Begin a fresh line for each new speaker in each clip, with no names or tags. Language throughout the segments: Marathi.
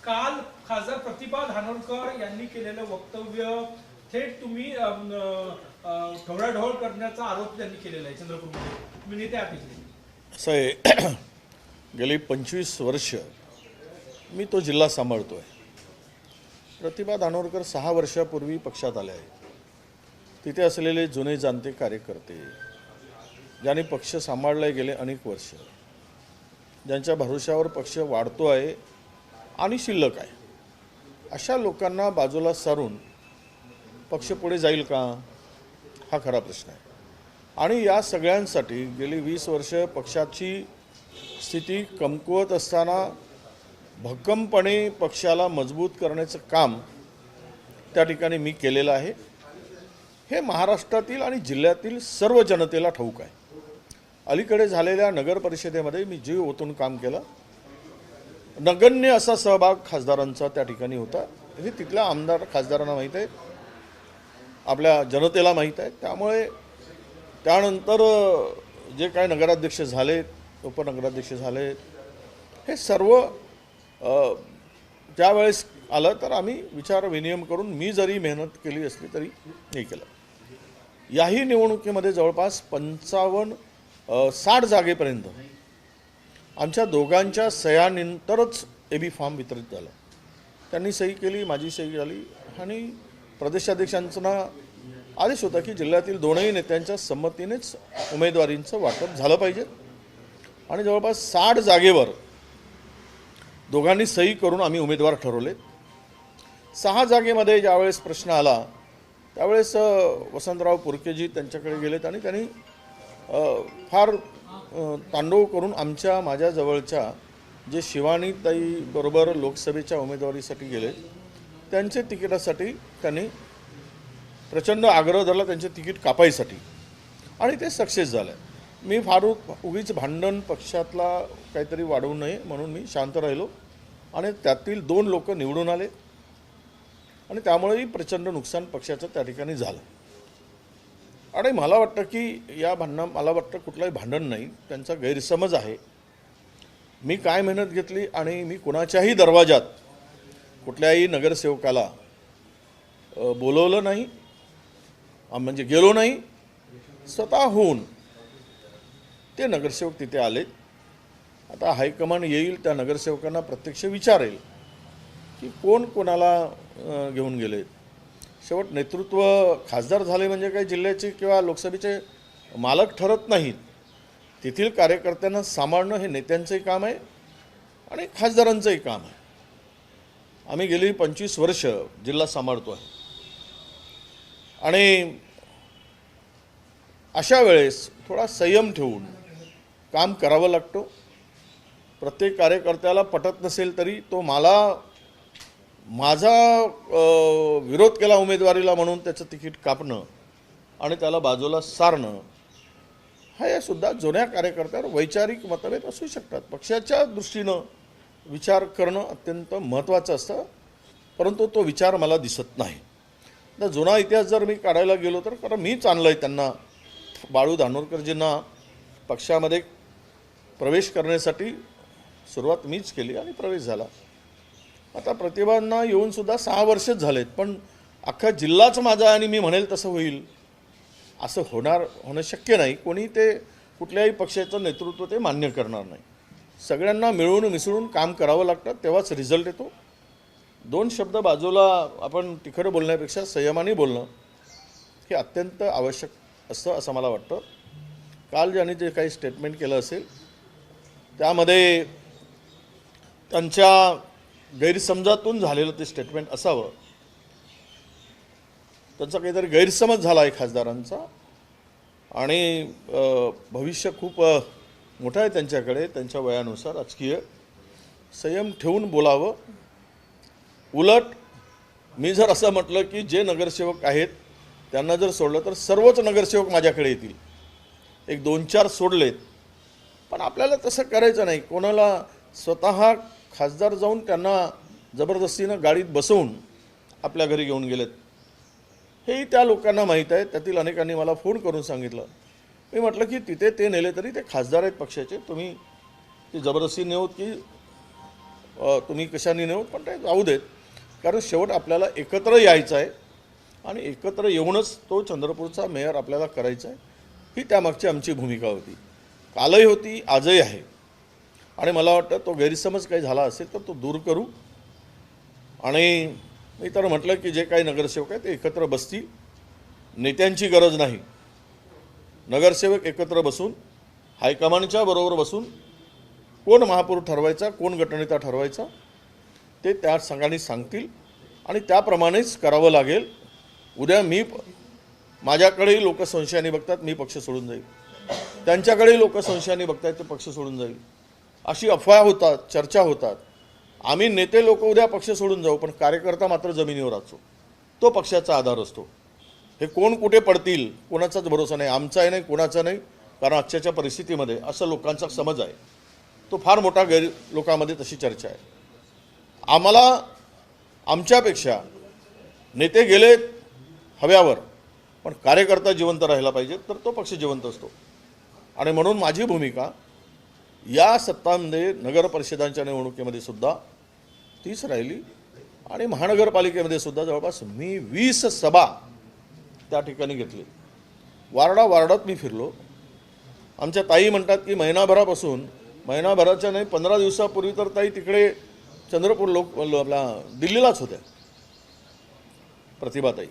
काल खासदार प्रतिभा धानोरकर यांनी केलेलं वक्तव्य थेट तुम्ही ढवळाढवळ करण्याचा आरोप त्यांनी केलेला आहे चंद्रपूरमध्ये. तुम्ही नेते आहात.
असं आहे, गेली 25 वर्ष मी तो जिल्हा सांभाळतो आहे. प्रतिभा धानोरकर 6 वर्षापूर्वी पक्षात आले आहेत. तिथे असलेले जुने जाणते कार्यकर्ते, ज्यांनी पक्ष सांभाळले गेले अनेक वर्ष, ज्यांच्या भरोश्यावर पक्ष वाढतो आहे आणि शिल्लक आहे, अशा लोकांना बाजूला सारून पक्ष पुढे जाईल का, हा खरा प्रश्न आहे. आणि या सगळ्यांसाठी गेली 20 वर्ष पक्षाची स्थिती कमकुवत असताना भक्कमपणे पक्षाला मजबूत करण्याचं काम त्या ठिकाणी मी केलेलं आहे. हे महाराष्ट्रातील आणि जिल्ह्यातील सर्व जनतेला ठाऊक आहे. अलीकडे झालेल्या नगर परिषदेमध्ये मी जीव ओतून काम केलं. नगण्य असा सहभाग खासदारांचा त्या ठिकाणी होता. हे तिथल्या आमदार खासदारांना माहीत आहे, आपल्या जनतेला माहीत आहे. त्यामुळे त्यानंतर जे काय नगराध्यक्ष झालेत, उपनगराध्यक्ष झालेत, हे सर्व ज्यावेळेस आलं तर आम्ही विचार विनिमय करून मी जरी मेहनत केली असली तरी हे केलं. याही निवडणुकीमध्ये जवळपास 55-60 जागेपर्यंत आमच्या दोघांच्या सह्यांनंतरच एबी फॉर्म वितरित झाला. त्यांनी सही केली, माझी सही झाली आणि प्रदेशाध्यक्षांचा आदेश होता की जिल्ह्यातील दोनही नेत्यांच्या संमतीनेच उमेदवारींचं वाटप झालं पाहिजे. आणि जवळपास 60 जागेवर दोघांनी सही करून आम्ही उमेदवार ठरवले. 6 जागेमध्ये ज्यावेळेस प्रश्न आला त्यावेळेस वसंतराव पुरकेजी त्यांच्याकडे गेलेत आणि त्यांनी फार तांडव करून माझ्या जवळच्या जे शिवानीताई बरोबर लोकसभेच्या उमेदवारीसाठी गेले त्यांचे तिकिटासाठी त्यांनी प्रचंड आग्रह धरला, त्यांचे तिकीट कापायसाठी, आणि ते सक्सेस झालं. मी उगीच भांडण पक्षातला काहीतरी वाढवू नये म्हणून मी शांत राहिलो आणि त्यातील 2 लोक निवडून आले आणि त्यामुळेही प्रचंड नुकसान पक्षाचं त्या ठिकाणी झालं. आणि मला वाटतं की मला वाटतं कुठलंही भांडण नाही, त्यांचा गैरसमज आहे. मी काय मेहनत घेतली आणि मी कुणाच्याही दरवाजात कुठल्याही नगरसेवकाला बोलवलं नाही, म्हणजे गेलो नाही. स्वतःहून ते नगरसेवक तिथे आले. आता हायकमांड येईल, त्या नगरसेवकांना प्रत्यक्ष विचारेल की कोण कोणाला घेऊन गेले. शेवट नेतृत्व खासदार झाले म्हणजे काही जिल्ह्याचे किंवा लोकसभेचे मालक ठरत नाहीत. तेथील कार्यकर्त्यांना सांभाळणं हे नेत्यांचंही काम आहे आणि खासदारांचंही काम आहे. आम्ही गेली 25 वर्ष जिल्हा सांभाळतो आहे आणि अशा वेळेस थोडा संयम ठेवून काम करावं लागतं. प्रत्येक कार्यकर्त्याला पटत नसेल तरी तो माझा विरोध केला उमेदवारीला म्हणून त्याचं तिकीट कापणं आणि त्याला बाजूला सारणं, हे सुद्धा जुन्या कार्यकर्त्यावर वैचारिक मतभेद असू शकतात. पक्षाच्या दृष्टीनं विचार करणं अत्यंत महत्त्वाचं असतं, परंतु तो विचार मला दिसत नाही. तर जुना इतिहास जर मी काढायला गेलो तर कारण मीच आणलं आहे त्यांना, बाळू धानोरकरजींना पक्षामध्ये प्रवेश करण्यासाठी सुरुवात मीच केली आणि प्रवेश झाला. आता प्रतिभांना येऊनसुद्धा 6 वर्षच झालेत, पण अख्खा जिल्हाच माझा आणि मी म्हणेल तसं होईल असं होणं शक्य नाही. कोणी ते कुठल्याही पक्षाचं नेतृत्व ते मान्य करणार नाही. सगळ्यांना मिळून मिसळून काम करावं लागतं, तेव्हाच रिझल्ट येतो. 2 शब्द बाजूला आपण तिखट बोलण्यापेक्षा संयमाने बोलणं हे अत्यंत आवश्यक असतं असं मला वाटतं. काल ज्यांनी जे काही स्टेटमेंट केलं असेल त्यामध्ये त्यांच्या गैरसमजातून झालेलं ते स्टेटमेंट असावं. त्यांचा काहीतरी गैरसमज झाला आहे खासदारांचा आणि भविष्य खूप मोठं आहे त्यांच्याकडे. त्यांच्या वयानुसार राजकीय संयम ठेवून बोलावं. उलट मी जर असं म्हटलं की जे नगरसेवक आहेत त्यांना जर सोडलं तर सर्वच नगरसेवक माझ्याकडे येतील. एक 2-4 सोडलेत, पण आपल्याला तसं करायचं नाही. कोणाला स्वतः खासदार जाऊन त्यांना जबरदस्तीनं गाडीत बसवून आपल्या घरी घेऊन गेलेत हेही त्या लोकांना माहीत आहे. त्यातील अनेकांनी मला फोन करून सांगितलं. मी म्हटलं की तिथे ते नेले तरी ते खासदार आहेत पक्षाचे, तुम्ही ती जबरदस्ती नेऊत की तुम्ही कशाने नेऊ, पण ते जाऊ देत, कारण शेवट आपल्याला एकत्र यायचं आहे आणि एकत्र येऊनच तो चंद्रपूरचा मेयर आपल्याला करायचा आहे, ही त्यामागची आमची भूमिका होती. कालही होती, आजही आहे. आणि मला वाटतं तो गैरसमज काही झाला असेल तर तो दूर करू. आणि मी तर म्हटलं की जे काही नगरसेवक आहेत ते एकत्र बसतील, नेत्यांची गरज नाही. नगरसेवक एकत्र बसून हायकमांडच्या बरोबर बसून कोण महापौर ठरवायचा, कोण गटनेता ठरवायचा ते त्या संघाने सांगतील आणि त्याप्रमाणेच करावं लागेल. उद्या माझ्याकडेही लोक संशयाने बघतात, मी पक्ष सोडून जाईल. त्यांच्याकडेही लोक संशयाने बघतायत, ते पक्ष सोडून जाईल. अशी अफवा होतात, चर्चा होतात. आम्ही नेते लोक उद्या पक्ष सोडून जाऊ, पण कार्यकर्ता मात्र जमिनीवर असतो. तो पक्षाचा आधार असतो. हे कोण कुठे पडतील कोणाचाच भरोसा नाही, आमचाही नाही, कोणाचा नाही. कारण आजच्या परिस्थितीमध्ये असं लोकांचा समज आहे, तो फार मोठा लोकांमध्ये तशी चर्चा आहे. आम्हाला आमच्यापेक्षा नेते गेले हव्यावर, पण कार्यकर्ता जिवंत राहिला पाहिजे, तर तो पक्ष जिवंत असतो. आणि म्हणून माझी भूमिका या सत्तांमध्ये नगर परिषदांच्या निवडणुकीमध्ये सुद्धा तीच राहिली आणि महानगरपालिकेमध्ये सुद्धा जवळपास मी 20 सभा त्या ठिकाणी घेतली. वार्डात मी फिरलो. आमच्या ताई म्हणतात की महिनाभराच्या नाही 15 दिवसापूर्वी तर ताई तिकडे चंद्रपूर आपला दिल्लीलाच होत्या, प्रतिभाताई.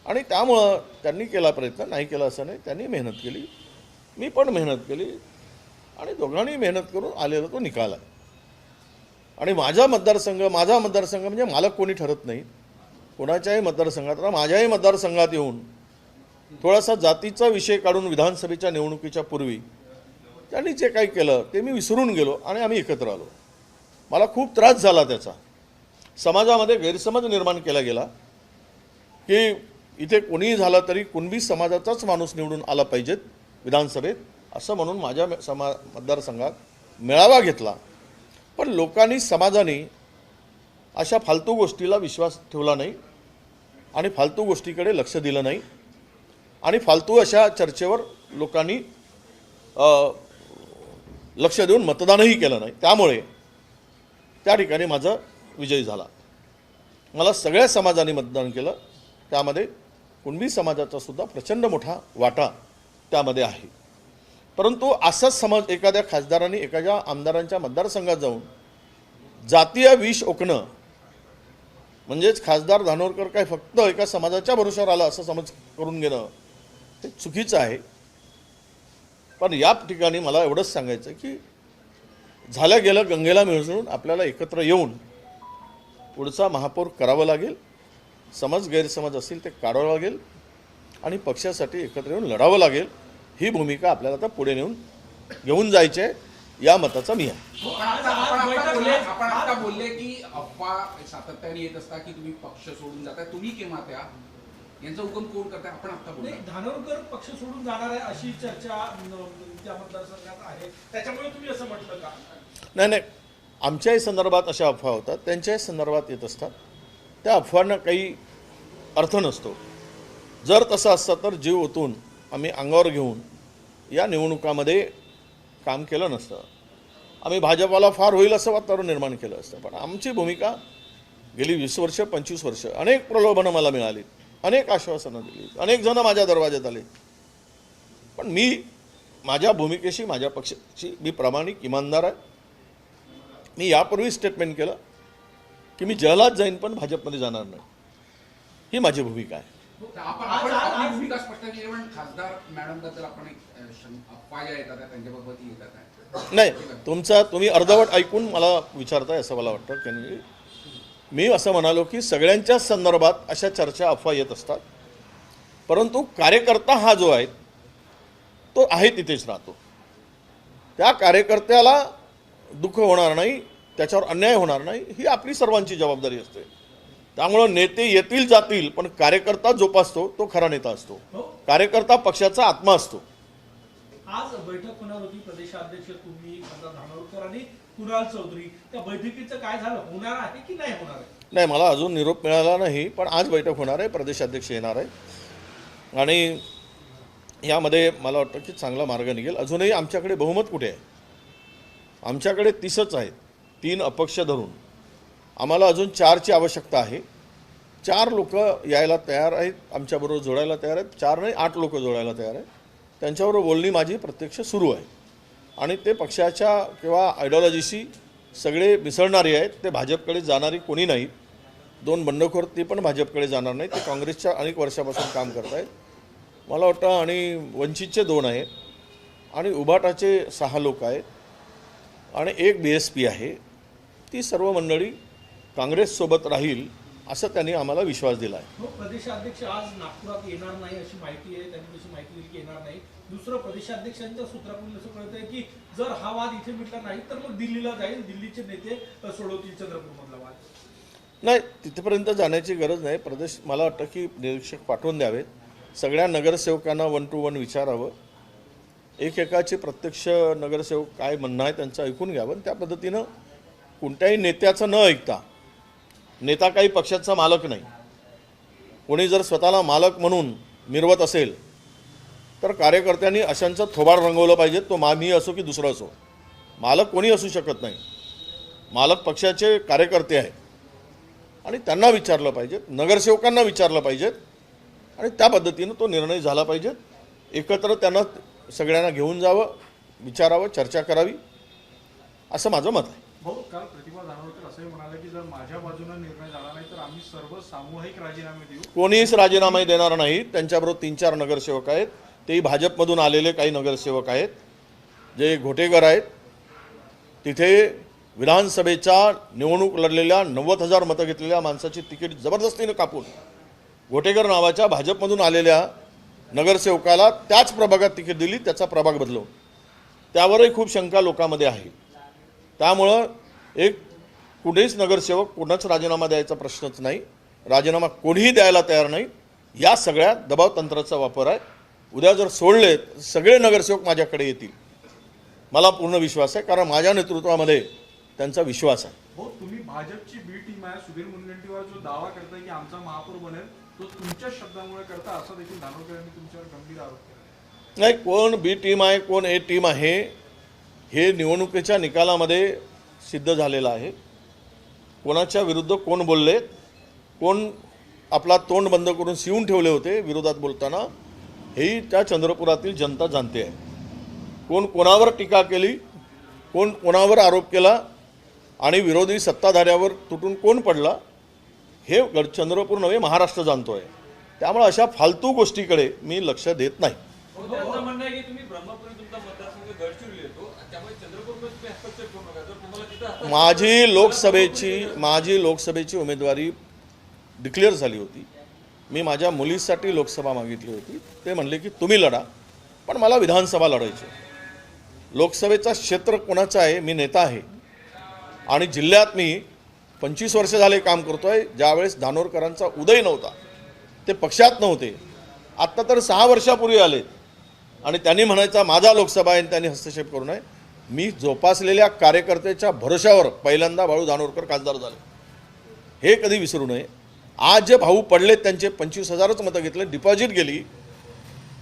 आणि त्यामुळं त्यांनी केला प्रयत्न, नाही केला असं नाही, त्यांनी मेहनत केली, मी पण मेहनत केली आणि दोघांनी मेहनत करून आलेला तो निकाल आहे. आणि माझा मतदारसंघ म्हणजे मालक कोणी ठरत नाही कोणाच्याही मतदारसंघात. माझ्याही मतदारसंघात येऊन थोडासा जातीचा विषय काढून विधानसभेच्या निवडणुकीच्या पूर्वी त्यांनी जे काही केलं ते मी विसरून गेलो आणि आम्ही एकत्र आलो. मला खूप त्रास झाला त्याचा. समाजामध्ये गैरसमज निर्माण केला गेला की इथे कोणीही झालं तरी कुणबी समाजाचाच माणूस निवडून आला पाहिजेत विधानसभेत, असं म्हणून माझ्या मतदारसंघात मेळावा घेतला. पण लोकांनी, समाजाने अशा फालतू गोष्टीला विश्वास ठेवला नाही आणि फालतू गोष्टीकडे लक्ष दिलं नाही आणि फालतू अशा चर्चेवर लोकांनी लक्ष देऊन मतदानही केलं नाही. त्यामुळे त्या ठिकाणी माझा विजय झाला. मला सगळ्या समाजाने मतदान केलं, त्यामध्ये कुणबी समाजाचा सुद्धा प्रचंड मोठा वाटा त्यामध्ये आहे. परंतु असाच समज एखाद्या खासदारांनी एखाद्या आमदारांच्या मतदारसंघात जाऊन जातीय विष ओकणं, म्हणजेच खासदार धानोरकर काय फक्त एका समाजाच्या भरोशावर आला असं समज करून घेणं हे चुकीचं आहे. पण या ठिकाणी मला एवढंच सांगायचं की झालं गेलं गंगेला मिसळून आपल्याला एकत्र येऊन पुढचा महापौर करावं लागेल. समज गैरसमज असतील ते काढावं लागेल आणि पक्षासाठी एकत्र येऊन लढावं लागेल. ही भूमिका आपल्याला आता पुढे घेऊन जायची आहे, या मताचा मी आहे.
आपण आता बोलले की अफवा सातत्याने येत असता की तुम्ही पक्ष सोडून जाताय, तुम्ही किंवा त्या यांचा हुकम कोण करताय, आपण आता बोलले.
धानोरकर पक्ष सोडून जाणार आहे अशी चर्चा त्या मतदारसंघात आहे, त्याच्यामुळे तुम्ही असं म्हटलं का?
नाही, आमच्याही संदर्भात अशा अफवा होतात, त्यांच्याही संदर्भात येत असतात. त्या अफवांना काही अर्थ नसतो. जर तसं असतं तर जीव ओतून आम्ही अंगावर घेऊन या निवडणुकामध्ये काम केलं नसतं. आम्ही भाजपाला फार होईल असं वातावरण निर्माण केलं असतं. पण आमची भूमिका गेली 20 वर्ष 25 वर्ष अनेक प्रलोभनं मला मिळाली, अनेक आश्वासनं दिली, अनेक जण माझ्या दरवाज्यात आले. पण मी माझ्या भूमिकेशी, माझ्या पक्षाशी मी प्रामाणिक, इमानदार आहे. मी यापूर्वी स्टेटमेंट केलं की मी जहालात जाईन पण भाजपमध्ये जाणार नाही. ही माझी भूमिका आहे.
आपण आपली भूमिका स्पष्ट केली, पण खासदार मॅडम बद्दल आपण एक अफवा ज्या येतात त्यांच्याबाबत येतात
नाही, तुम्ही अर्धवट ऐकून मला विचारताय असं मला वाटतं. की मी असं म्हणालो की सगळ्यांच्या संदर्भात अशा चर्चा, अफवा येत असतात. परंतु कार्यकर्ता हा जो आहे तो आहे तिथेच राहतो. त्या कार्यकर्त्याला दुःख होणार नाही, त्याच्यावर अन्याय होणार नाही, ही आपली सर्वांची जबाबदारी असते. त्यामुळं नेते येतील जातील, पण कार्यकर्ता जोपासतो तो खरा नेता असतो. कार्यकर्ता पक्षाचा आत्मा असतो.
आज बैठक होणार होती, प्रदेशाध्यक्ष तुम्ही, खासदार धानोरकर आणि कुणाल चौधरी. त्या बैठकीचं काय झालं, होणार आहे की नाही होणार आहे?
नाही, मला अजून निरोप मिळाला नाही, पण आज बैठक होणार आहे. प्रदेशाध्यक्ष येणार आहे आणि यामध्ये मला वाटतं की चांगला मार्ग निघेल. अजूनही आमच्याकडे बहुमत कुठे आहे? आमच्याकडे 30च आहेत. 3 अपक्ष धरून आम्हाला अजून 4ची आवश्यकता आहे. 4 लोक यायला तयार आहेत, आमच्याबरोबर जोडायला तयार आहेत. 4 नाही 8 लोक जोडायला तयार आहेत. त्यांच्याबरोबर बोलणी माझी प्रत्यक्ष सुरू आहे आणि ते पक्षाच्या किंवा आयडिओलॉजीशी सगळे मिसळणारे आहेत. ते भाजपकडे जाणारी कोणी नाही. 2 बंडखोर ते पण भाजपकडे जाणार नाही. ते काँग्रेसच्या अनेक वर्षापासून काम करत आहेत मला वाटतं. आणि वंचितचे 2 आहेत आणि उभाटाचे 6 लोक आहेत आणि 1 BSP आहे. ती सर्व मंडळी काँग्रेससोबत राहील असं त्यांनी आम्हाला विश्वास दिला आहे.
प्रदेशाध्यक्ष आज नागपुरात येणार नाही अशी माहिती आहे. त्यांनी तशी माहिती दिली की येणार नाही. दुसरं, प्रदेशाध्यक्षांच्या सूत्राकडून असं कळत आहे की जर हा वाद इथे मिटला नाही तर मग दिल्लीला जाईल, दिल्लीचे नेते सोडवतील चंद्रपूरमधला वाद.
नाही, तिथपर्यंत जाण्याची गरज नाही. प्रदेश मला वाटतं की निरीक्षक पाठवून द्यावेत. सगळ्या नगरसेवकांना 1 to 1 विचारावं. एकेकाचे प्रत्यक्ष नगरसेवक काय म्हणणं आहे त्यांचं ऐकून घ्यावं. त्या पद्धतीनं कोणत्याही नेत्याचं न ऐकता, नेता काही पक्षाचा मालक नाही, कोणी जर स्वतःला मालक म्हणून मिरवत असेल तर कार्यकर्त्यांनी अशांचं थोबाड रंगवलं पाहिजे. तो मी असो की दुसरं असो. मालक कोणी असू शकत नाही. मालक पक्षाचे कार्यकर्ते आहेत आणि त्यांना विचारलं पाहिजे, नगरसेवकांना विचारलं पाहिजेत आणि त्या पद्धतीनं तो निर्णय झाला पाहिजे. एकत्र त्यांना सगळ्यांना घेऊन जावं, विचारावं, चर्चा करावी असं माझं मत आहे.
भाऊ, काल प्रतिभा धानोरकर असंही म्हणाले की जर माझ्या बाजूने निर्णय झाला नाही तर आम्ही सर्व सामूहिक राजीनामे देऊ.
कोणीच राजीनामा देणार नाही. त्यांच्याबरोबर 3-4 नगरसेवक आहेत. तेही भाजपमधून आलेले काही नगरसेवक आहेत जे घोटेकर आहेत. तिथे विधानसभेच्या निवडणूक लढलेल्या 90,000 मतं घेतलेल्या माणसाची तिकीट जबरदस्तीनं कापून घोटेकर नावाच्या भाजपमधून आलेल्या नगरसेवकाला त्याच प्रभागात तिकीट दिली, त्याचा प्रभाग बदलवून. त्यावरही खूप शंका लोकांमध्ये आहे. त्यामुळं कुठेच नगरसेवक कोणाच राजीनामा द्यायचा प्रश्नच नाही. राजीनामा कोणीही द्यायला तयार नाही. या सगळ्या दबाव तंत्राचा वापर आहे. उद्या जर सोडले तर सगळे नगरसेवक माझ्याकडे येतील. मला पूर्ण विश्वास आहे, कारण माझ्या नेतृत्वामध्ये त्यांचा विश्वास आहे.
हो, तुम्ही भाजपची बी टीम आहे. सुधीर मुनगंटीवार जो दावा करताय की आमचा महापौर बनेल तो तुमच्या शब्दामुळे करता, असं देखील धानोरकर यांनी तुमच्यावर गंभीर आरोप केला.
नाही, कोण बी टीम आहे कोण ए टीम आहे हे निवडणुकीच्या निकालामध्ये सिद्ध झालेलं आहे. कोणाच्या विरुद्ध कोण बोलले, कोण आपला तोंड बंद करून शिवून ठेवले होते विरोधात बोलताना, हेही त्या चंद्रपुरातील जनता जाणते आहे. कोण कोणावर टीका केली, कोण कोणावर आरोप केला आणि विरोधी सत्ताधाऱ्यावर तुटून कोण पडला हे चंद्रपूर नव्हे महाराष्ट्र जाणतो आहे. त्यामुळे अशा फालतू गोष्टीकडे मी लक्ष देत नाही.
त्यांचं म्हणणं आहे की तुम्ही ब्रह्मपुरी तुमचा मतदारसंघ गडचिरोली येतो, त्यामुळे चंद्रपूरमध्ये तुम्ही हस्तक्षेप करू नका. जर तुम्हाला तिथं
माझी लोकसभेची उमेदवारी डिक्लेअर झाली होती. मी माझ्या मुलीसाठी लोकसभा मागितली होती. ते म्हणले की तुम्ही लढा, पण मला विधानसभा लढायची. लोकसभेचा क्षेत्र कोणाचा आहे, मी नेता आहे आणि जिल्ह्यात मी 25 वर्ष झाले काम करतोय. ज्यावेळेस धानोरकरांचा उदय नव्हता, ते पक्षात नव्हते, आत्ता तर 6 वर्षापूर्वी आले आणि त्यांनी म्हणायचा माझा लोकसभा आहे आणि त्यांनी हस्तक्षेप करू नये. मी जोपासलेल्या कार्यकर्त्याच्या भरोशावर पहिल्यांदा भाऊ धानोरकर खासदार झाले, हे कधी विसरू नये. आज जे भाऊ पडलेत त्यांचे 25,000च मतं घेतले, डिपॉझिट गेली.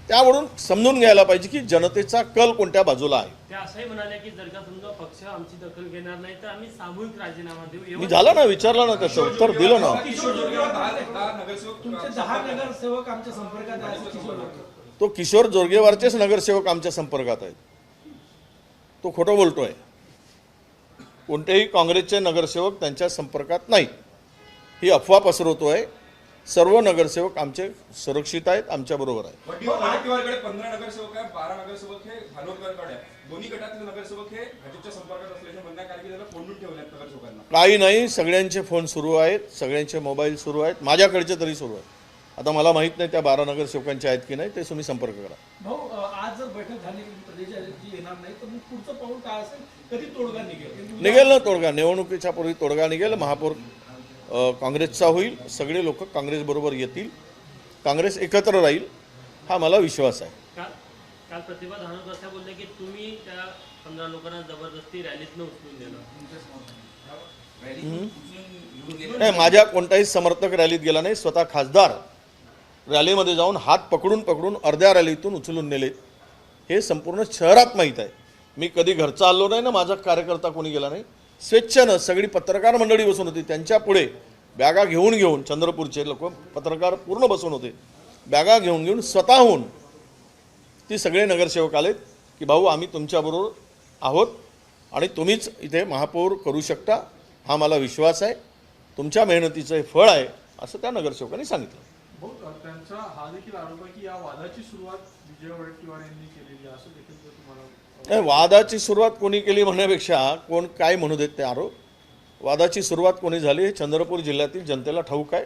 त्यावरून समजून घ्यायला पाहिजे की जनतेचा कल कोणत्या बाजूला आहे.
ते असंही म्हणाले की जर का समजा पक्ष आमची दखल घेणार नाही तर आम्ही सामूहिक राजीनामा देऊ.
मी झाला ना, विचारला ना, त्याचं उत्तर दिलं ना.
किशोर जोरगेवार तुमचे 10 नगरसेवक आमच्या संपर्कात आहेत. किशोर जोरगेवार,
तो किशोर जोरगेवारचेच नगरसेवक आमच्या संपर्कात आहेत. तो खोटं बोलतोय. कोणतेही काँग्रेसचे नगरसेवक त्यांच्या संपर्कात नाहीत, ही अफवा पसरवतोय. सर्व नगरसेवक आमचे सुरक्षित आहेत, आमच्याबरोबर आहेत.
वडेट्टीवारकडे 15 नगरसेवक आहेत, 12 नगरसेवक हे धानोरकरकडे आहेत. दोन्ही गटातले नगरसेवक हे भाजपच्या संपर्कात असल्याचे म्हणणं आहे, कारण की त्याला कोंडून ठेवले आहेत नगरसेवकांना.
काही नाही, सगळ्यांचे फोन सुरू आहेत, सगळ्यांचे मोबाईल सुरू आहेत, माझ्याकडचे तरी सुरू आहेत. आता मला माहीत नाही त्या 12 नगरसेवकांचे आहेत की नाही, ते तुम्ही संपर्क करा.
भाऊ, आज जर बैठक झाली प्रदेशाची येणार नाही तर मग पुढचं पाऊल काय असेल, कधी तोडगा
निघेल ना तोडगा. निवडणुकीच्या पूर्वी तोडगा निघेल. महापौर काँग्रेसचा होईल. सगळे लोक काँग्रेसबरोबर येतील. काँग्रेस एकत्र राहील, हा मला विश्वास आहे.
काल प्रतिभा धानोरकर असं बोलले की तुम्ही त्या 15 लोकांना जबरदस्ती रॅलीतनं उचलून देणार.
नाही, माझ्या कोणताही समर्थक रॅलीत गेला नाही. स्वतः खासदार रॅलीमध्ये जाऊन हात पकडून अर्ध्या रॅलीतून उचलून नेले. हे संपूर्ण शहरात माहीत आहे. मी कधी घरचा आलो नाही ना, माझा कार्यकर्ता कोणी गेला नाही. स्वेच्छेनं सगळी पत्रकार मंडळी बसून होती, त्यांच्या पुढे बॅगा घेऊन चंद्रपूरचे लोक पत्रकार पूर्ण बसून होते, बॅगा घेऊन स्वतःहून ती सगळे नगरसेवक आलेत की भाऊ आम्ही तुमच्याबरोबर आहोत आणि तुम्हीच इथे महापौर करू शकता, हा मला विश्वास आहे, तुमच्या मेहनतीचं हे फळ आहे, असं त्या नगरसेवकांनी सांगितलं.
भाऊ, त्यांचा हा देखील आरोप आहे की या वादाची सुरुवात विजय वडेट्टीवार यांनी केलेली आहे, असं देखील ते तुम्हाला
नाही, वादाची सुरुवात कोणी केली म्हणण्यापेक्षा कोण काय म्हणू देत ते आरोप. वादाची सुरुवात कोणी झाली हे चंद्रपूर जिल्ह्यातील जनतेला ठाऊक आहे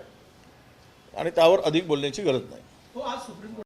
आणि त्यावर अधिक बोलण्याची गरज नाही.
हो, आज सुप्रीम कोर्ट